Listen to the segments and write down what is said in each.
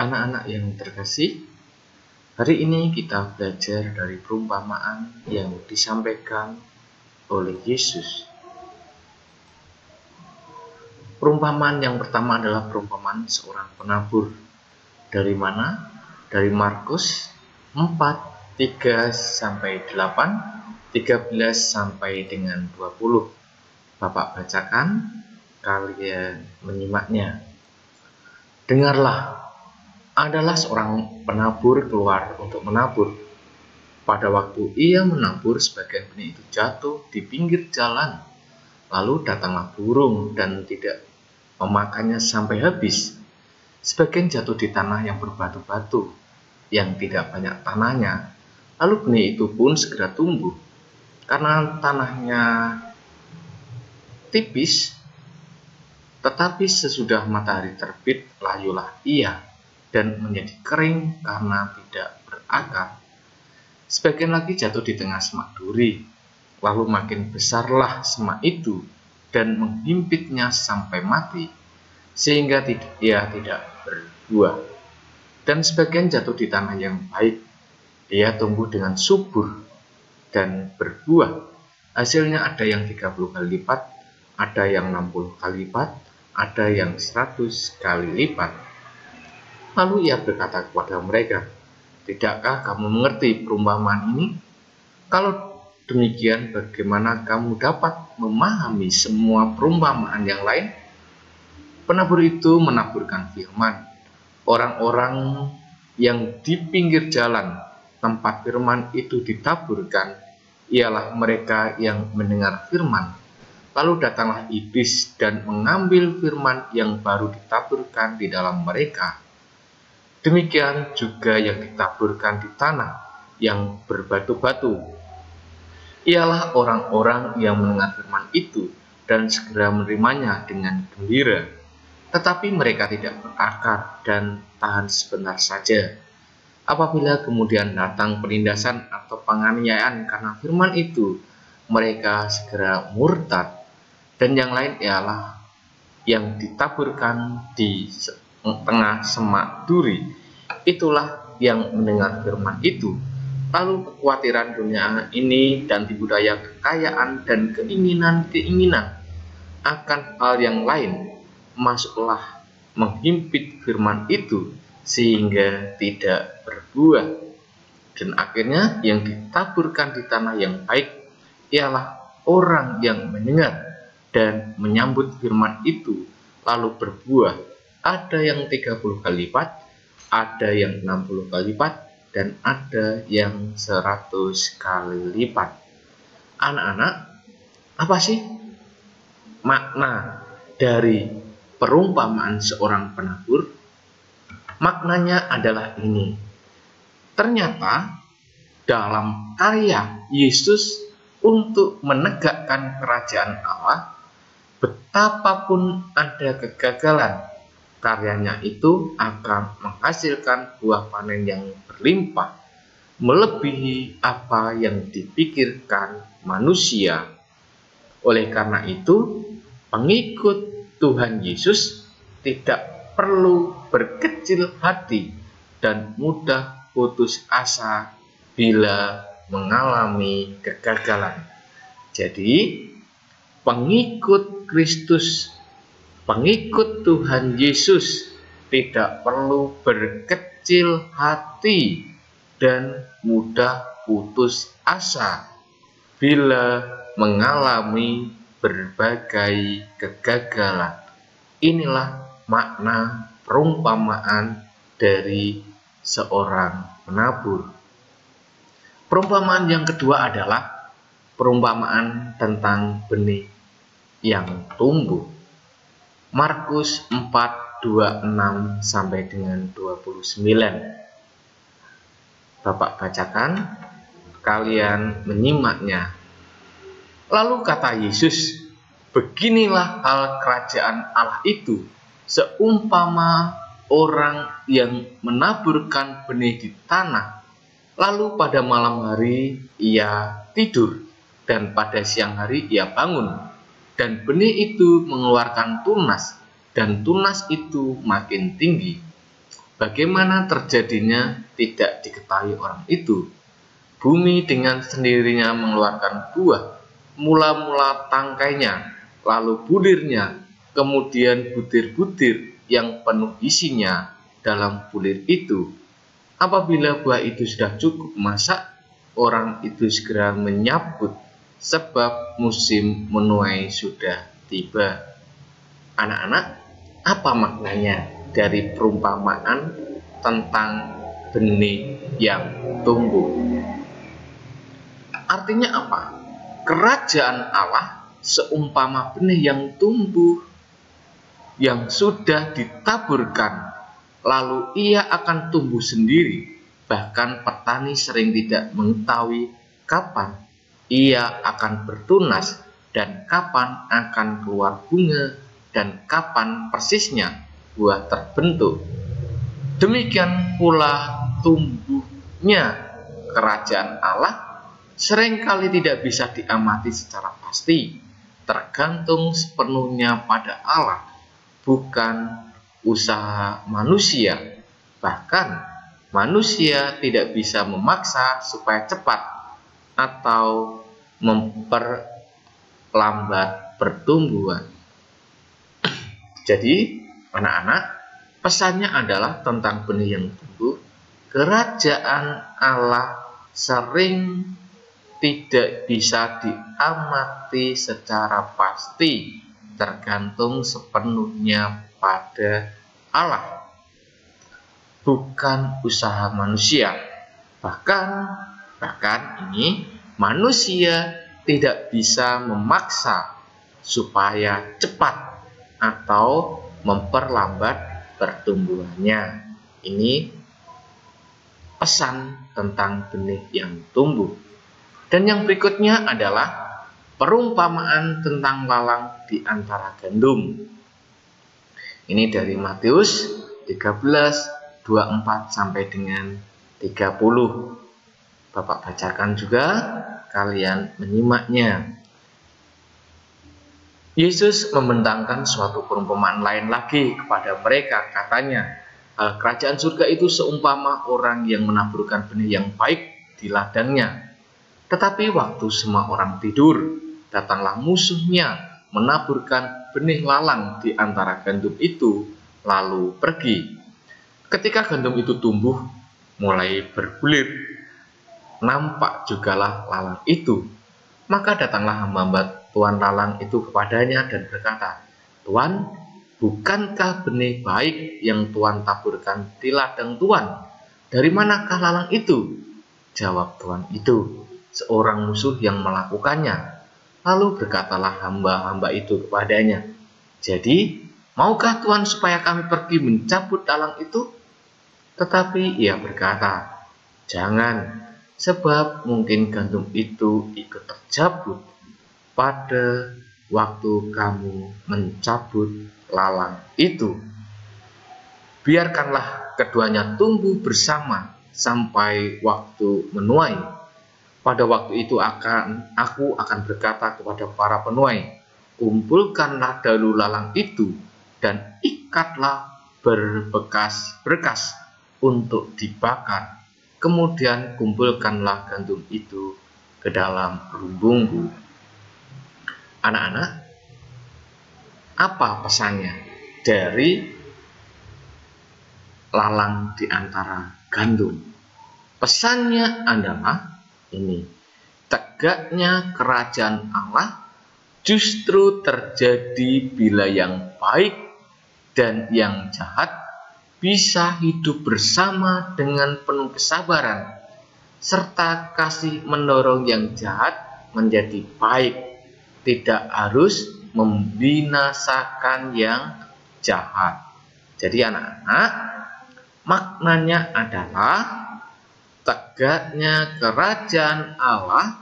Anak-anak yang terkasih, hari ini kita belajar dari perumpamaan yang disampaikan oleh Yesus. Perumpamaan yang pertama adalah perumpamaan seorang penabur. Dari mana? Dari Markus 4, 3-8, 13 sampai dengan 20. Bapak bacakan, kalian menyimaknya. Dengarlah, adalah seorang penabur keluar untuk menabur. Pada waktu ia menabur, sebagian benih itu jatuh di pinggir jalan. Lalu datanglah burung dan tidak memakannya sampai habis. Sebagian jatuh di tanah yang berbatu-batu, yang tidak banyak tanahnya. Lalu benih itu pun segera tumbuh. Karena tanahnya tipis, tetapi sesudah matahari terbit, layulah ia dan menjadi kering karena tidak berakar. Sebagian lagi jatuh di tengah semak duri, lalu makin besarlah semak itu dan menghimpitnya sampai mati, sehingga ia tidak berbuah. Dan sebagian jatuh di tanah yang baik, ia tumbuh dengan subur dan berbuah. Hasilnya ada yang 30 kali lipat, ada yang 60 kali lipat, ada yang 100 kali lipat. Lalu ia berkata kepada mereka, "Tidakkah kamu mengerti perumpamaan ini? Kalau demikian, bagaimana kamu dapat memahami semua perumpamaan yang lain?" Penabur itu menaburkan firman. Orang-orang yang di pinggir jalan tempat firman itu ditaburkan ialah mereka yang mendengar firman. Lalu datanglah iblis dan mengambil firman yang baru ditaburkan di dalam mereka. Demikian juga yang ditaburkan di tanah yang berbatu-batu. Ialah orang-orang yang mendengar firman itu dan segera menerimanya dengan gembira. Tetapi mereka tidak berakar dan tahan sebentar saja. Apabila kemudian datang penindasan atau penganiayaan karena firman itu, mereka segera murtad. Dan yang lain ialah yang ditaburkan di tengah semak duri. Itulah yang mendengar firman itu, lalu kekhawatiran dunia ini dan tipu daya kekayaan dan keinginan-keinginan akan hal yang lain masuklah menghimpit firman itu sehingga tidak berbuah. Dan akhirnya yang ditaburkan di tanah yang baik ialah orang yang mendengar dan menyambut firman itu lalu berbuah. Ada yang 30 kali lipat, ada yang 60 kali lipat, dan ada yang 100 kali lipat. Anak-anak, apa sih makna dari perumpamaan seorang penabur? Maknanya adalah ini. Ternyata dalam karya Yesus untuk menegakkan kerajaan Allah, betapapun ada kegagalan, karyanya itu akan menghasilkan buah panen yang berlimpah, melebihi apa yang dipikirkan manusia. Oleh karena itu, pengikut Tuhan Yesus tidak perlu berkecil hati dan mudah putus asa bila mengalami kegagalan. Jadi, pengikut Kristus, pengikut Tuhan Yesus tidak perlu berkecil hati dan mudah putus asa bila mengalami berbagai kegagalan. Inilah makna perumpamaan dari seorang penabur. Perumpamaan yang kedua adalah perumpamaan tentang benih yang tumbuh. Markus 4, 26 sampai dengan 29. Bapak bacakan, kalian menyimaknya. Lalu kata Yesus, "Beginilah hal kerajaan Allah itu, seumpama orang yang menaburkan benih di tanah, lalu pada malam hari ia tidur, dan pada siang hari ia bangun, dan benih itu mengeluarkan tunas, dan tunas itu makin tinggi. Bagaimana terjadinya tidak diketahui orang itu. Bumi dengan sendirinya mengeluarkan buah, mula-mula tangkainya, lalu bulirnya, kemudian butir-butir yang penuh isinya dalam bulir itu. Apabila buah itu sudah cukup masak, orang itu segera menyambut, sebab musim menuai sudah tiba. Anak-anak, apa maknanya dari perumpamaan tentang benih yang tumbuh? Artinya apa? Kerajaan Allah seumpama benih yang tumbuh, yang sudah ditaburkan, lalu ia akan tumbuh sendiri. Bahkan petani sering tidak mengetahui kapan ia akan bertunas dan kapan akan keluar bunga dan kapan persisnya buah terbentuk. Demikian pula tumbuhnya kerajaan Allah seringkali tidak bisa diamati secara pasti, tergantung sepenuhnya pada Allah, bukan usaha manusia. Bahkan manusia tidak bisa memaksa supaya cepat atau memperlambat pertumbuhan. Jadi anak-anak, pesannya adalah tentang benih yang tumbuh. Kerajaan Allah sering tidak bisa diamati secara pasti, tergantung sepenuhnya pada Allah, bukan usaha manusia. Bahkan ini manusia tidak bisa memaksa supaya cepat atau memperlambat pertumbuhannya. Ini pesan tentang benih yang tumbuh. Dan yang berikutnya adalah perumpamaan tentang lalang di antara gandum. Ini dari Matius 13, 24 sampai dengan 30. Bapak bacakan juga, kalian menyimaknya. Yesus membentangkan suatu perumpamaan lain lagi kepada mereka. Katanya, kerajaan surga itu seumpama orang yang menaburkan benih yang baik di ladangnya. Tetapi waktu semua orang tidur, datanglah musuhnya menaburkan benih lalang di antara gandum itu, lalu pergi. Ketika gandum itu tumbuh, mulai berbulir, nampak jugalah lalang itu. Maka datanglah hamba tuan lalang itu kepadanya dan berkata, "Tuan, bukankah benih baik yang Tuan taburkan di ladang Tuan? Dari manakah lalang itu?" Jawab tuan itu, "Seorang musuh yang melakukannya." Lalu berkatalah hamba-hamba itu kepadanya, "Jadi, maukah Tuan supaya kami pergi mencabut lalang itu?" Tetapi ia berkata, "Jangan, sebab mungkin gandum itu ikut tercabut pada waktu kamu mencabut lalang itu. Biarkanlah keduanya tumbuh bersama sampai waktu menuai. Pada waktu itu aku akan berkata kepada para penuai, kumpulkanlah dahulu lalang itu dan ikatlah berbekas-berkas untuk dibakar. Kemudian kumpulkanlah gandum itu ke dalam lumbungku." Anak-anak, apa pesannya dari lalang di antara gandum? Pesannya adalah ini: tegaknya kerajaan Allah justru terjadi bila yang baik dan yang jahat bisa hidup bersama dengan penuh kesabaran, serta kasih mendorong yang jahat menjadi baik, tidak harus membinasakan yang jahat. Jadi anak-anak, maknanya adalah tegaknya kerajaan Allah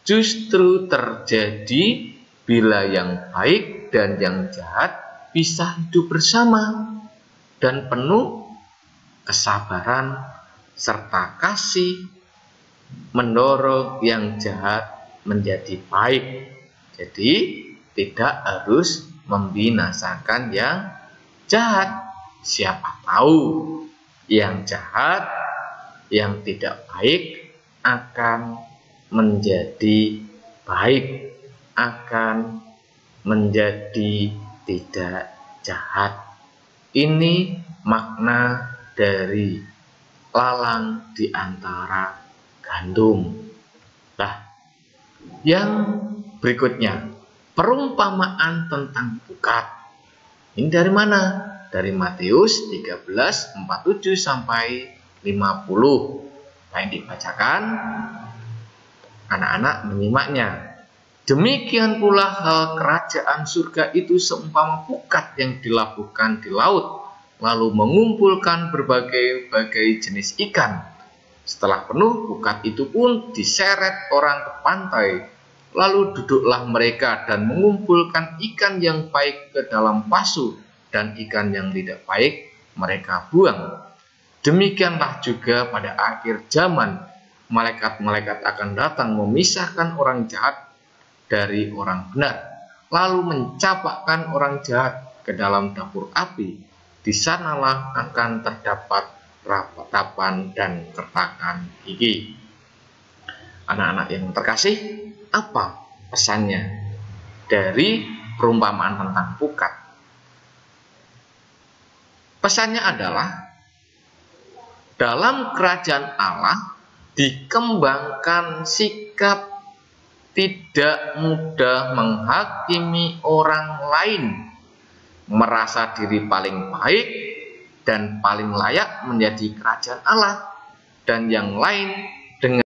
justru terjadi bila yang baik dan yang jahat bisa hidup bersama dan penuh kesabaran serta kasih mendorong yang jahat menjadi baik. Jadi tidak harus membinasakan yang jahat. Siapa tahu yang jahat, yang tidak baik akan menjadi baik, akan menjadi tidak jahat. Ini makna dari lalang di antara gandum. Nah, yang berikutnya, perumpamaan tentang pukat. Ini dari mana? Dari Matius 13:47 sampai 50. Yang dibacakan, anak-anak menyimaknya. Demikian pula hal kerajaan surga itu seumpama pukat yang dilabuhkan di laut, lalu mengumpulkan berbagai jenis ikan. Setelah penuh, pukat itu pun diseret orang ke pantai. Lalu duduklah mereka dan mengumpulkan ikan yang baik ke dalam pasu, dan ikan yang tidak baik mereka buang. Demikianlah juga pada akhir zaman, malaikat-malaikat akan datang memisahkan orang jahat dari orang benar, lalu mencapakkan orang jahat ke dalam dapur api. Di sanalah akan terdapat ratapan dan kertakan gigi. Anak-anak yang terkasih, apa pesannya dari perumpamaan tentang pukat? Pesannya adalah, dalam kerajaan Allah dikembangkan sikap tidak mudah menghakimi orang lain, merasa diri paling baik dan paling layak menjadi kerajaan Allah, dan yang lain dengan